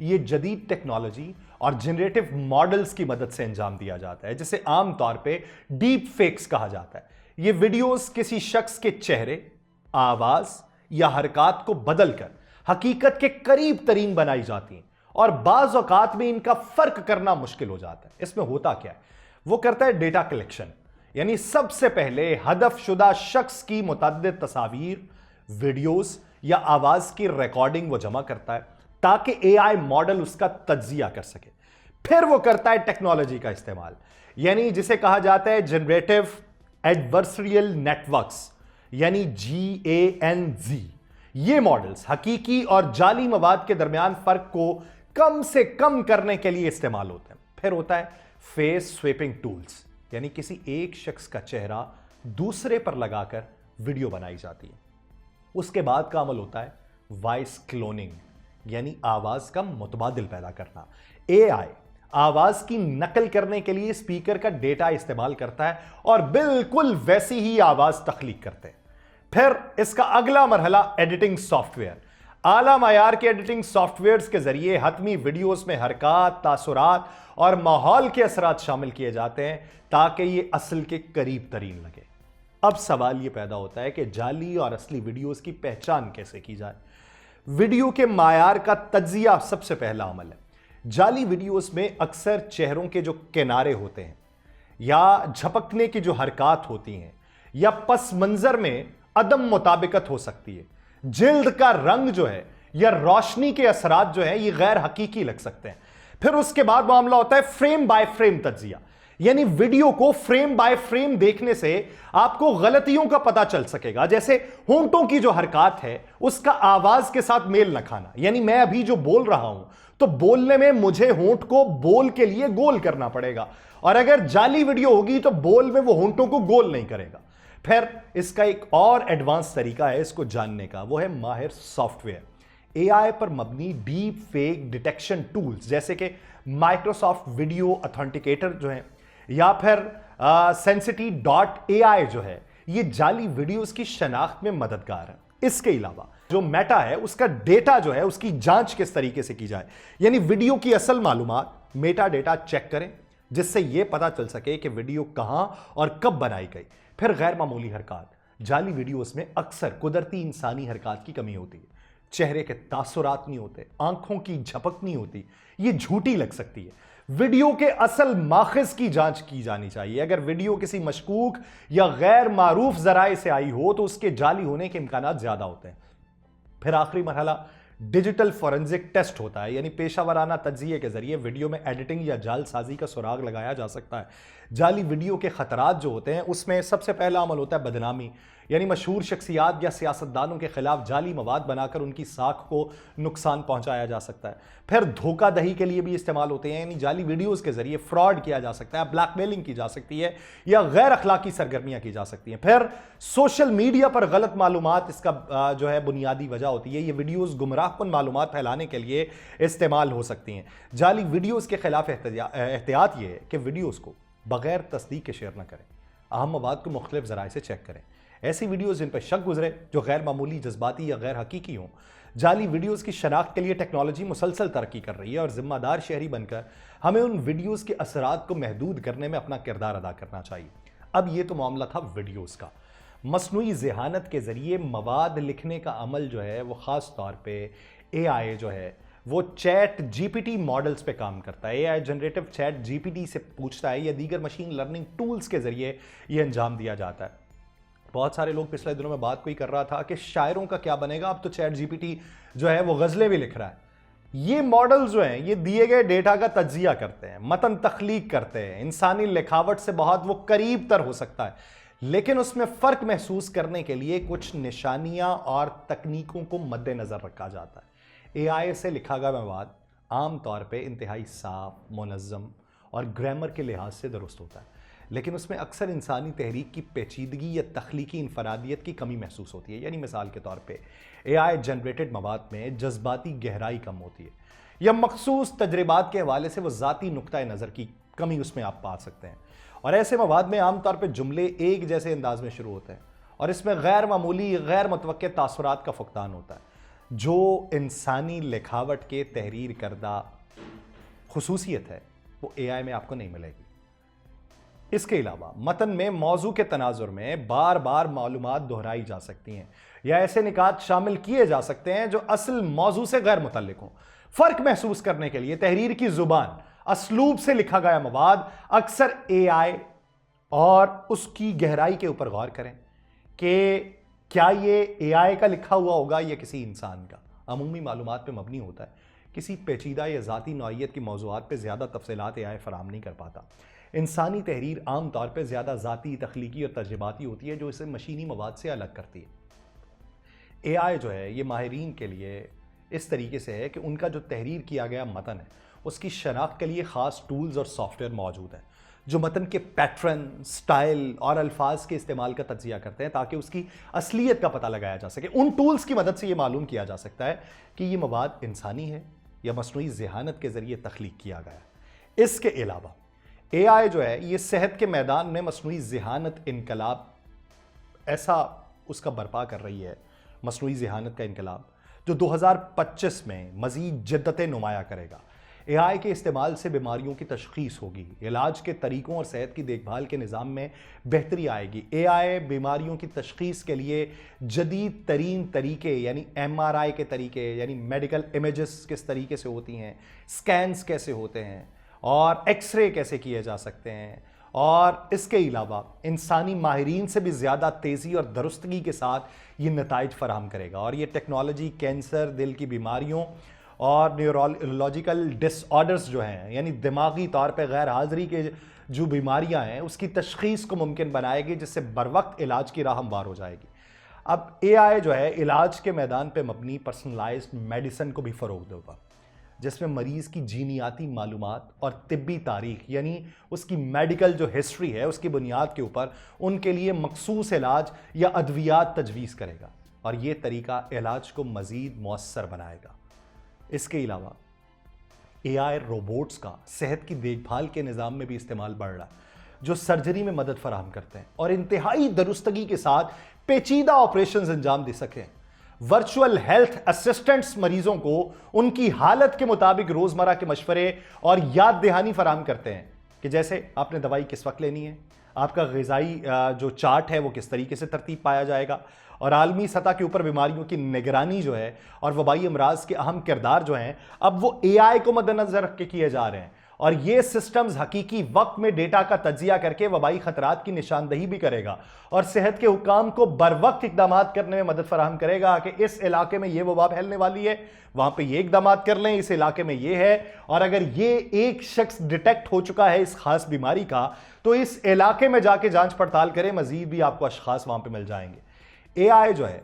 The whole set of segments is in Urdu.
یہ جدید ٹیکنالوجی اور جنریٹو ماڈلز کی مدد سے انجام دیا جاتا ہے، جسے عام طور پہ ڈیپ فیکس کہا جاتا ہے۔ یہ ویڈیوز کسی شخص کے چہرے، آواز یا حرکات کو بدل کر حقیقت کے قریب ترین بنائی جاتی ہیں، اور بعض اوقات میں ان کا فرق کرنا مشکل ہو جاتا ہے۔ اس میں ہوتا کیا ہے؟ وہ کرتا ہے ڈیٹا کلیکشن، یعنی سب سے پہلے ہدف شدہ شخص کی متعدد تصاویر، ویڈیوز یا آواز کی ریکارڈنگ وہ جمع کرتا ہے تاکہ اے آئی ماڈل اس کا تجزیہ کر سکے۔ پھر وہ کرتا ہے ٹیکنالوجی کا استعمال، یعنی جسے کہا جاتا ہے جنریٹو ایڈورسریل نیٹورکس، یعنی GANZ۔ یہ ماڈلز حقیقی اور جعلی مواد کے درمیان فرق کو کم سے کم کرنے کے لیے استعمال ہوتے ہیں۔ پھر ہوتا ہے فیس سویپنگ ٹولز، یعنی کسی ایک شخص کا چہرہ دوسرے پر لگا کر ویڈیو بنائی جاتی ہے۔ اس کے بعد کا عمل ہوتا ہے وائس کلوننگ، یعنی آواز کا متبادل پیدا کرنا۔ اے آئی آواز کی نقل کرنے کے لیے اسپیکر کا ڈیٹا استعمال کرتا ہے اور بالکل ویسی ہی آواز تخلیق کرتے ہیں۔ پھر اس کا اگلا مرحلہ ایڈیٹنگ سافٹ ویئر۔ اعلیٰ معیار کے ایڈیٹنگ سافٹ ویئرز کے ذریعے حتمی ویڈیوز میں حرکات، تاثرات اور ماحول کے اثرات شامل کیے جاتے ہیں تاکہ یہ اصل کے قریب ترین لگے۔ اب سوال یہ پیدا ہوتا ہے کہ جعلی اور اصلی ویڈیوز کی پہچان کیسے کی جائے؟ ویڈیو کے معیار کا تجزیہ سب سے پہلا عمل ہے۔ جعلی ویڈیوز میں اکثر چہروں کے جو کنارے ہوتے ہیں، یا جھپکنے کی جو حرکات ہوتی ہیں، یا پس منظر میں عدم مطابقت ہو سکتی ہے۔ جلد کا رنگ جو ہے یا روشنی کے اثرات جو ہیں یہ غیر حقیقی لگ سکتے ہیں۔ پھر اس کے بعد معاملہ ہوتا ہے فریم بائی فریم تجزیہ، یعنی ویڈیو کو فریم بائی فریم دیکھنے سے آپ کو غلطیوں کا پتہ چل سکے گا، جیسے ہونٹوں کی جو حرکات ہے اس کا آواز کے ساتھ میل نہ کھانا، یعنی میں ابھی جو بول رہا ہوں تو بولنے میں مجھے ہونٹ کو بول کے لیے گول کرنا پڑے گا، اور اگر جعلی ویڈیو ہوگی تو بول میں وہ ہونٹوں کو گول نہیں کرے گا۔ پھر اس کا ایک اور ایڈوانس طریقہ ہے اس کو جاننے کا، وہ ہے ماہر سافٹ ویئر۔ اے آئی پر مبنی ڈیپ فیک ڈیٹیکشن ٹولز جیسے کہ مائکروسافٹ ویڈیو اتھینٹیکیٹر جو ہیں، یا پھر Sensity.ai جو ہے، یہ جعلی ویڈیوز کی شناخت میں مددگار ہے۔ اس کے علاوہ جو میٹا ہے اس کا ڈیٹا جو ہے اس کی جانچ کس طریقے سے کی جائے، یعنی ویڈیو کی اصل معلومات میٹا ڈیٹا چیک کریں جس سے یہ پتا چل سکے کہ ویڈیو کہاں اور کب بنائی گئی۔ پھر غیر معمولی حرکات، جعلی ویڈیوز میں اکثر قدرتی انسانی حرکات کی کمی ہوتی ہے، چہرے کے تاثرات نہیں ہوتے، آنکھوں کی جھپک نہیں ہوتی، یہ جھوٹی لگ سکتی ہے۔ ویڈیو کے اصل ماخذ کی جانچ کی جانی چاہیے، اگر ویڈیو کسی مشکوک یا غیر معروف ذرائع سے آئی ہو تو اس کے جعلی ہونے کے امکانات زیادہ ہوتے ہیں۔ پھر آخری مرحلہ ڈیجیٹل فورنزک ٹیسٹ ہوتا ہے، یعنی پیشہ ورانہ تجزیے کے ذریعے ویڈیو میں ایڈیٹنگ یا جعل سازی کا سراغ لگایا جا سکتا ہے۔ جعلی ویڈیو کے خطرات جو ہوتے ہیں اس میں سب سے پہلا عمل ہوتا ہے بدنامی، یعنی مشہور شخصیات یا سیاستدانوں کے خلاف جعلی مواد بنا کر ان کی ساکھ کو نقصان پہنچایا جا سکتا ہے۔ پھر دھوکہ دہی کے لیے بھی استعمال ہوتے ہیں، یعنی جعلی ویڈیوز کے ذریعے فراڈ کیا جا سکتا ہے، بلیک میلنگ کی جا سکتی ہے یا غیر اخلاقی سرگرمیاں کی جا سکتی ہیں۔ پھر سوشل میڈیا پر غلط معلومات اس کا جو ہے بنیادی وجہ ہوتی ہے، یہ ویڈیوز گمراہ کن معلومات پھیلانے کے لیے استعمال ہو سکتی ہیں۔ جعلی ویڈیوز کے خلاف احتیاط یہ ہے کہ ویڈیوز کو بغیر تصدیق کے شیئر نہ کریں، اہم مواد کو مختلف ذرائع سے چیک کریں۔ ایسی ویڈیوز جن پر شک گزرے، جو غیر معمولی، جذباتی یا غیر حقیقی ہوں۔ جعلی ویڈیوز کی شناخت کے لیے ٹیکنالوجی مسلسل ترقی کر رہی ہے، اور ذمہ دار شہری بن کر ہمیں ان ویڈیوز کے اثرات کو محدود کرنے میں اپنا کردار ادا کرنا چاہیے۔ اب یہ تو معاملہ تھا ویڈیوز کا۔ مصنوعی ذہانت کے ذریعے مواد لکھنے کا عمل جو ہے وہ خاص طور پہ اے آئی جو ہے وہ chat G P T models پہ کام کرتا ہے۔ A I generative chat G P T سے پوچھتا ہے یا دیگر مشین لرننگ ٹولز کے ذریعے یہ انجام دیا جاتا ہے۔ بہت سارے لوگ پچھلے دنوں میں بات کوئی کر رہا تھا کہ شاعروں کا کیا بنے گا، اب تو چیٹ جی پی ٹی جو ہے وہ غزلیں بھی لکھ رہا ہے۔ یہ ماڈل جو ہیں یہ دیے گئے ڈیٹا کا تجزیہ کرتے ہیں، متن تخلیق کرتے ہیں، انسانی لکھاوٹ سے بہت وہ قریب تر ہو سکتا ہے، لیکن اس میں فرق محسوس کرنے کے لیے کچھ نشانیاں اور تکنیکوں کو مد نظر رکھا جاتا ہے۔ اے آئی سے لکھا گیا مواد عام طور پہ انتہائی صاف، منظم اور گرامر کے لحاظ سے درست ہوتا ہے، لیکن اس میں اکثر انسانی تحریک کی پیچیدگی یا تخلیقی انفرادیت کی کمی محسوس ہوتی ہے۔ یعنی مثال کے طور پہ اے آئی جنریٹڈ مواد میں جذباتی گہرائی کم ہوتی ہے، یا مخصوص تجربات کے حوالے سے وہ ذاتی نقطہ نظر کی کمی اس میں آپ پا سکتے ہیں، اور ایسے مواد میں عام طور پہ جملے ایک جیسے انداز میں شروع ہوتے ہیں، اور اس میں غیر معمولی، غیر متوقع تاثرات کا فقدان ہوتا ہے۔ جو انسانی لکھاوٹ کے تحریر کردہ خصوصیت ہے وہ اے آئی میں آپ کو نہیں ملے گی۔ اس کے علاوہ متن میں موضوع کے تناظر میں بار بار معلومات دہرائی جا سکتی ہیں یا ایسے نکات شامل کیے جا سکتے ہیں جو اصل موضوع سے غیر متعلق ہوں۔ فرق محسوس کرنے کے لیے تحریر کی زبان، اسلوب سے لکھا گیا مواد اکثر اے آئی اور اس کی گہرائی کے اوپر غور کریں کہ کیا یہ اے آئی کا لکھا ہوا ہوگا یا کسی انسان کا۔ عمومی معلومات پہ مبنی ہوتا ہے، کسی پیچیدہ یا ذاتی نوعیت کی موضوعات پہ زیادہ تفصیلات اے آئی فراہم نہیں کر پاتا۔ انسانی تحریر عام طور پہ زیادہ ذاتی، تخلیقی اور تجرباتی ہوتی ہے، جو اسے مشینی مواد سے الگ کرتی ہے۔ اے آئی جو ہے یہ ماہرین کے لیے اس طریقے سے ہے کہ ان کا جو تحریر کیا گیا متن ہے اس کی شناخت کے لیے خاص ٹولز اور سافٹ ویئر موجود ہیں جو متن کے پیٹرن، سٹائل اور الفاظ کے استعمال کا تجزیہ کرتے ہیں تاکہ اس کی اصلیت کا پتہ لگایا جا سکے۔ ان ٹولز کی مدد سے یہ معلوم کیا جا سکتا ہے کہ یہ مواد انسانی ہے یا مصنوعی ذہانت کے ذریعے تخلیق کیا گیا ہے۔ اس کے علاوہ اے آئی جو ہے یہ صحت کے میدان میں مصنوعی ذہانت انقلاب ایسا اس کا برپا کر رہی ہے، مصنوعی ذہانت کا انقلاب جو 2025 میں مزید جدتیں نمایاں کرے گا۔ اے آئی کے استعمال سے بیماریوں کی تشخیص ہوگی، علاج کے طریقوں اور صحت کی دیکھ بھال کے نظام میں بہتری آئے گی۔ اے آئی بیماریوں کی تشخیص کے لیے جدید ترین طریقے یعنی ایم آر آئی کے طریقے، یعنی میڈیکل امیجز کس طریقے سے ہوتی ہیں، سکینز کیسے ہوتے ہیں اور ایکس رے کیسے کیے جا سکتے ہیں، اور اس کے علاوہ انسانی ماہرین سے بھی زیادہ تیزی اور درستگی کے ساتھ یہ نتائج فراہم کرے گا۔ اور یہ ٹیکنالوجی کینسر، دل کی بیماریوں اور نیورولوجیکل ڈس آرڈرز جو ہیں یعنی دماغی طور پہ غیر حاضری کے جو بیماریاں ہیں اس کی تشخیص کو ممکن بنائے گی، جس سے بروقت علاج کی راہ ہموار ہو جائے گی۔ اب اے آئی جو ہے علاج کے میدان پہ مبنی پرسنلائزڈ میڈیسن کو بھی فروغ دے گا، جس میں مریض کی جینیاتی معلومات اور طبی تاریخ یعنی اس کی میڈیکل جو ہسٹری ہے اس کی بنیاد کے اوپر ان کے لیے مخصوص علاج یا ادویات تجویز کرے گا، اور یہ طریقہ علاج کو مزید مؤثر بنائے گا۔ اس کے علاوہ اے آئی روبوٹس کا صحت کی دیکھ بھال کے نظام میں بھی استعمال بڑھ رہا ہے، جو سرجری میں مدد فراہم کرتے ہیں اور انتہائی درستگی کے ساتھ پیچیدہ آپریشنز انجام دے سکیں۔ ورچوئل ہیلتھ اسسٹنٹس مریضوں کو ان کی حالت کے مطابق روزمرہ کے مشورے اور یاد دہانی فراہم کرتے ہیں کہ جیسے آپ نے دوائی کس وقت لینی ہے، آپ کا غذائی جو چارٹ ہے وہ کس طریقے سے ترتیب پایا جائے گا، اور عالمی سطح کے اوپر بیماریوں کی نگرانی جو ہے اور وبائی امراض کے اہم کردار جو ہیں اب وہ اے آئی کو مد نظر رکھ کے کیے جا رہے ہیں، اور یہ سسٹمز حقیقی وقت میں ڈیٹا کا تجزیہ کر کے وبائی خطرات کی نشاندہی بھی کرے گا اور صحت کے حکام کو بر وقت اقدامات کرنے میں مدد فراہم کرے گا کہ اس علاقے میں یہ وبا پھیلنے والی ہے، وہاں پہ یہ اقدامات کر لیں، اس علاقے میں یہ ہے، اور اگر یہ ایک شخص ڈیٹیکٹ ہو چکا ہے اس خاص بیماری کا تو اس علاقے میں جا کے جانچ پڑتال کریں، مزید بھی آپ کو اشخاص وہاں پہ مل جائیں گے۔ اے آئی جو ہے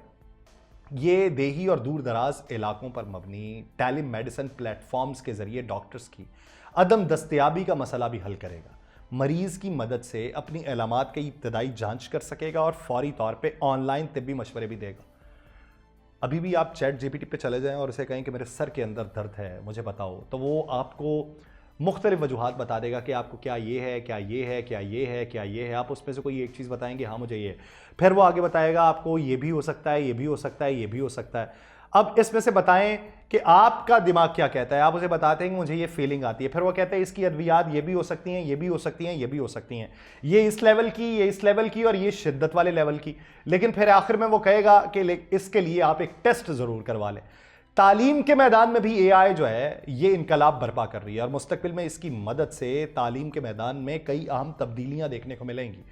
یہ دیہی اور دور دراز علاقوں پر مبنی ٹیلی میڈیسن پلیٹ فارمز کے ذریعے ڈاکٹرز کی عدم دستیابی کا مسئلہ بھی حل کرے گا، مریض کی مدد سے اپنی علامات کی ابتدائی جانچ کر سکے گا اور فوری طور پہ آن لائن طبی مشورے بھی دے گا۔ ابھی بھی آپ چیٹ جی پی ٹی پہ چلے جائیں اور اسے کہیں کہ میرے سر کے اندر درد ہے مجھے بتاؤ، تو وہ آپ کو مختلف وجوہات بتا دے گا کہ آپ کو کیا یہ ہے، کیا یہ ہے، کیا یہ ہے، کیا یہ ہے، آپ اس میں سے کوئی ایک چیز بتائیں گے ہاں مجھے یہ، پھر وہ آگے بتائے گا آپ کو یہ بھی ہو سکتا ہے، یہ بھی ہو سکتا ہے، یہ بھی ہو سکتا ہے۔ اب اس میں سے بتائیں کہ آپ کا دماغ کیا کہتا ہے، آپ اسے بتاتے ہیں کہ مجھے یہ فیلنگ آتی ہے، پھر وہ کہتے ہیں اس کی ادویات یہ بھی ہو سکتی ہیں، یہ بھی ہو سکتی ہیں، یہ بھی ہو سکتی ہیں، یہ اس لیول کی، یہ اس لیول کی، اور یہ شدت والے لیول کی، لیکن پھر آخر میں وہ کہے گا کہ اس کے لیے آپ ایک ٹیسٹ ضرور کروا لیں۔ تعلیم کے میدان میں بھی اے آئی جو ہے یہ انقلاب برپا کر رہی ہے، اور مستقبل میں اس کی مدد سے تعلیم کے میدان میں کئی اہم تبدیلیاں دیکھنے کو ملیں گی۔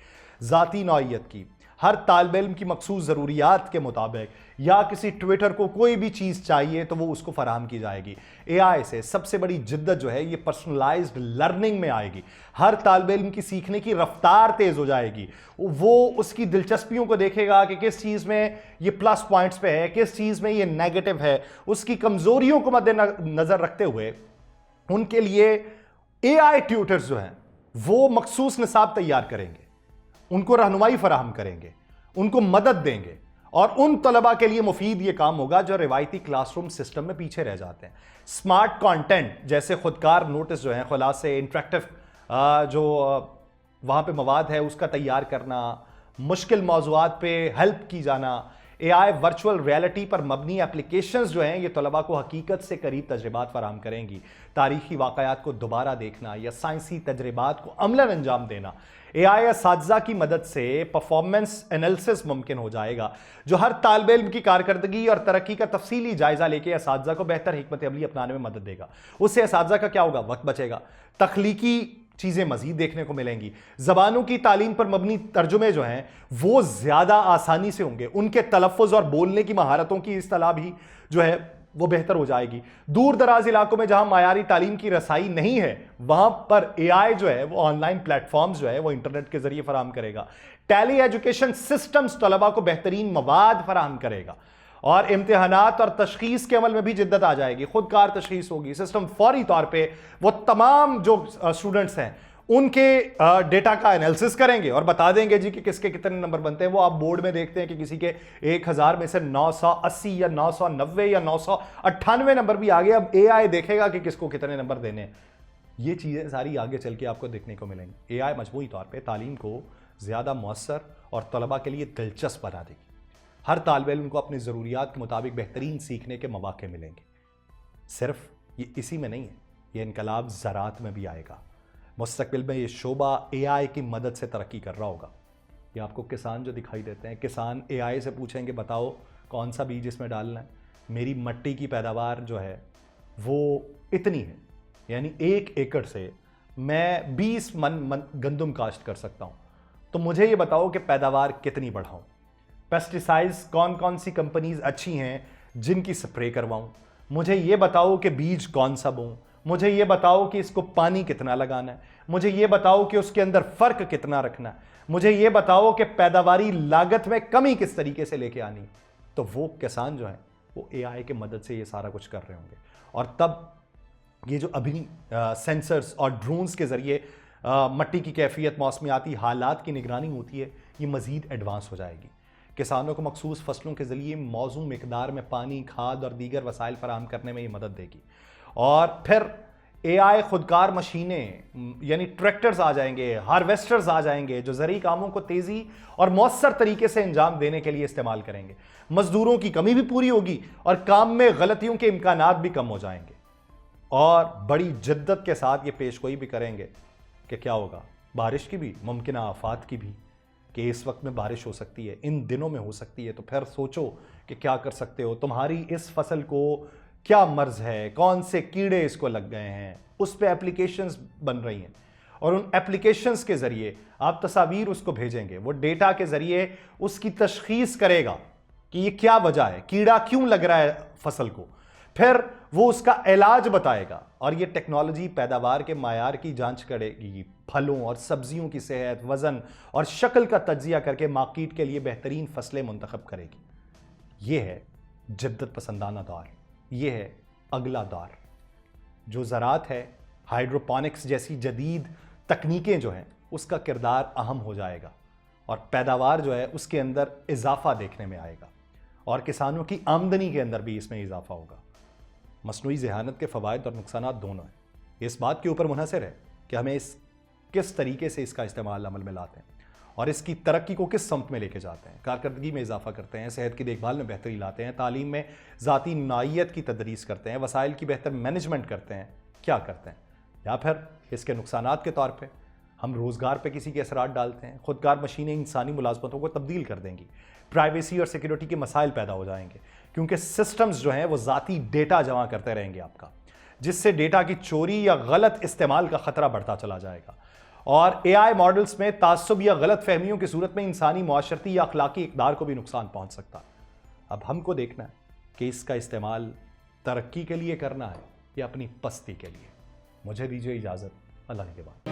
ذاتی نوعیت کی، ہر طالب علم کی مخصوص ضروریات کے مطابق یا کسی ٹویٹر کو کوئی بھی چیز چاہیے تو وہ اس کو فراہم کی جائے گی۔ اے آئی سے سب سے بڑی جدت جو ہے یہ پرسنلائزڈ لرننگ میں آئے گی، ہر طالب علم کی سیکھنے کی رفتار تیز ہو جائے گی، وہ اس کی دلچسپیوں کو دیکھے گا کہ کس چیز میں یہ پلس پوائنٹس پہ ہے، کس چیز میں یہ نیگیٹو ہے، اس کی کمزوریوں کو مد نظر رکھتے ہوئے ان کے لیے اے آئی ٹیوٹرز جو ہیں وہ مخصوص نصاب تیار کریں گے، ان کو رہنمائی فراہم کریں گے، ان کو مدد دیں گے، اور ان طلباء کے لیے مفید یہ کام ہوگا جو روایتی کلاس روم سسٹم میں پیچھے رہ جاتے ہیں۔ سمارٹ کانٹینٹ جیسے خودکار نوٹس جو ہیں، خلاصے، انٹریکٹیو جو وہاں پہ مواد ہے اس کا تیار کرنا، مشکل موضوعات پہ ہیلپ کی جانا، اے آئی ورچوئل ریئلٹی پر مبنی اپلیکیشنز جو ہیں یہ طلباء کو حقیقت سے قریب تجربات فراہم کریں گی. تاریخی واقعات کو دوبارہ دیکھنا یا سائنسی تجربات کو عملاً انجام دینا اے آئی اساتذہ کی مدد سے پرفارمنس انالیسس ممکن ہو جائے گا، جو ہر طالب علم کی کارکردگی اور ترقی کا تفصیلی جائزہ لے کے اساتذہ کو بہتر حکمت عملی اپنانے میں مدد دے گا. اس سے اساتذہ کا کیا ہوگا؟ وقت بچے گا، تخلیقی چیزیں مزید دیکھنے کو ملیں گی، زبانوں کی تعلیم پر مبنی ترجمے جو ہیں وہ زیادہ آسانی سے ہوں گے، ان کے تلفظ اور بولنے کی مہارتوں کی اصطلاح بھی جو ہے وہ بہتر ہو جائے گی. دور دراز علاقوں میں جہاں معیاری تعلیم کی رسائی نہیں ہے وہاں پر اے آئی جو ہے وہ آن لائن پلیٹ فارمز جو ہے وہ انٹرنیٹ کے ذریعے فراہم کرے گا. ٹیلی ایجوکیشن سسٹمز طلباء کو بہترین مواد فراہم کرے گا اور امتحانات اور تشخیص کے عمل میں بھی جدت آ جائے گی. خودکار تشخیص ہوگی. سسٹم فوری طور پہ وہ تمام جو اسٹوڈنٹس ہیں ان کے ڈیٹا کا انالیسس کریں گے اور بتا دیں گے جی کہ کس کے کتنے نمبر بنتے ہیں. وہ آپ بورڈ میں دیکھتے ہیں کہ کسی کے 1000 میں سے 980 یا 990 یا 998 نمبر بھی آگے. اب اے آئی دیکھے گا کہ کس کو کتنے نمبر دینے ہیں. یہ چیزیں ساری آگے چل کے آپ کو دیکھنے کو ملیں گی. اے آئی مجموعی طور پہ تعلیم کو زیادہ مؤثر اور طلباء کے لیے دلچسپ بنا دے گی. ہر طالب علم کو اپنی ضروریات کے مطابق بہترین سیکھنے کے مواقع ملیں گے. صرف یہ اسی میں نہیں ہے، یہ انقلاب زراعت میں بھی آئے گا. مستقبل میں یہ شعبہ اے آئی کی مدد سے ترقی کر رہا ہوگا. یہ آپ کو کسان جو دکھائی دیتے ہیں، کسان اے آئی سے پوچھیں گے بتاؤ کون سا بیج اس میں ڈالنا ہے، میری مٹی کی پیداوار جو ہے وہ اتنی ہے، یعنی 1 ایکڑ سے میں 20 من گندم کاشت کر سکتا ہوں، تو مجھے یہ بتاؤ کہ پیداوار کتنی بڑھاؤں. پیسٹیسائڈز کون کون سی کمپنیز اچھی ہیں جن کی سپرے کرواؤں. مجھے یہ بتاؤ کہ بیج کون سا بوں. مجھے یہ بتاؤ کہ اس کو پانی کتنا لگانا ہے. مجھے یہ بتاؤ کہ اس کے اندر فرق کتنا رکھنا ہے. مجھے یہ بتاؤ کہ پیداواری لاگت میں کمی کس طریقے سے لے کے آنی. تو وہ کسان جو ہیں وہ اے آئی کی مدد سے یہ سارا کچھ کر رہے ہوں گے. اور تب یہ جو ابھی سینسرز اور ڈرونز کے ذریعے مٹی کی کیفیت، موسمیاتی حالات کی نگرانی ہوتی ہے، یہ مزید ایڈوانس ہو جائے گی. کسانوں کو مخصوص فصلوں کے ذریعے موزوں مقدار میں پانی، کھاد اور دیگر وسائل فراہم کرنے میں یہ مدد دے گی. اور پھر اے آئی خودکار مشینیں یعنی ٹریکٹرز آ جائیں گے، ہارویسٹرز آ جائیں گے جو زرعی کاموں کو تیزی اور مؤثر طریقے سے انجام دینے کے لیے استعمال کریں گے. مزدوروں کی کمی بھی پوری ہوگی اور کام میں غلطیوں کے امکانات بھی کم ہو جائیں گے. اور بڑی جدت کے ساتھ یہ پیش گوئی بھی کریں گے کہ کیا ہوگا، بارش کی بھی، ممکنہ آفات کی بھی، کہ اس وقت میں بارش ہو سکتی ہے، ان دنوں میں ہو سکتی ہے. تو پھر سوچو کہ کیا کر سکتے ہو. تمہاری اس فصل کو کیا مرض ہے، کون سے کیڑے اس کو لگ گئے ہیں، اس پہ اپلیکیشنز بن رہی ہیں اور ان اپلیکیشنز کے ذریعے آپ تصاویر اس کو بھیجیں گے. وہ ڈیٹا کے ذریعے اس کی تشخیص کرے گا کہ یہ کیا وجہ ہے، کیڑا کیوں لگ رہا ہے فصل کو. پھر وہ اس کا علاج بتائے گا. اور یہ ٹیکنالوجی پیداوار کے معیار کی جانچ کرے گی، پھلوں اور سبزیوں کی صحت، وزن اور شکل کا تجزیہ کر کے مارکیٹ کے لیے بہترین فصلیں منتخب کرے گی. یہ ہے جدت پسندانہ دور، یہ ہے اگلا دور. جو زراعت ہے، ہائیڈروپونکس جیسی جدید تکنیکیں جو ہیں اس کا کردار اہم ہو جائے گا اور پیداوار جو ہے اس کے اندر اضافہ دیکھنے میں آئے گا اور کسانوں کی آمدنی کے اندر بھی اس میں اضافہ ہوگا. مصنوعی ذہانت کے فوائد اور نقصانات دونوں ہیں. یہ اس بات کے اوپر منحصر ہے کہ ہمیں کس طریقے سے اس کا استعمال عمل میں لاتے ہیں اور اس کی ترقی کو کس سمت میں لے کے جاتے ہیں. کارکردگی میں اضافہ کرتے ہیں، صحت کی دیکھ بھال میں بہتری لاتے ہیں، تعلیم میں ذاتی نوعیت کی تدریس کرتے ہیں، وسائل کی بہتر مینجمنٹ کرتے ہیں. کیا کرتے ہیں؟ یا پھر اس کے نقصانات کے طور پہ ہم روزگار پہ کسی کے اثرات ڈالتے ہیں. خودکار مشینیں انسانی ملازمتوں کو تبدیل کر دیں گی. پرائیویسی اور سیکیورٹی کے مسائل پیدا ہو جائیں گے کیونکہ سسٹمز جو ہیں وہ ذاتی ڈیٹا جمع کرتے رہیں گے آپ کا، جس سے ڈیٹا کی چوری یا غلط استعمال کا خطرہ بڑھتا چلا جائے گا. اور اے آئی ماڈلز میں تعصب یا غلط فہمیوں کی صورت میں انسانی معاشرتی یا اخلاقی اقدار کو بھی نقصان پہنچ سکتا. اب ہم کو دیکھنا ہے کہ اس کا استعمال ترقی کے لیے کرنا ہے یا اپنی پستی کے لیے. مجھے دیجیے اجازت. اللہ کے بعد.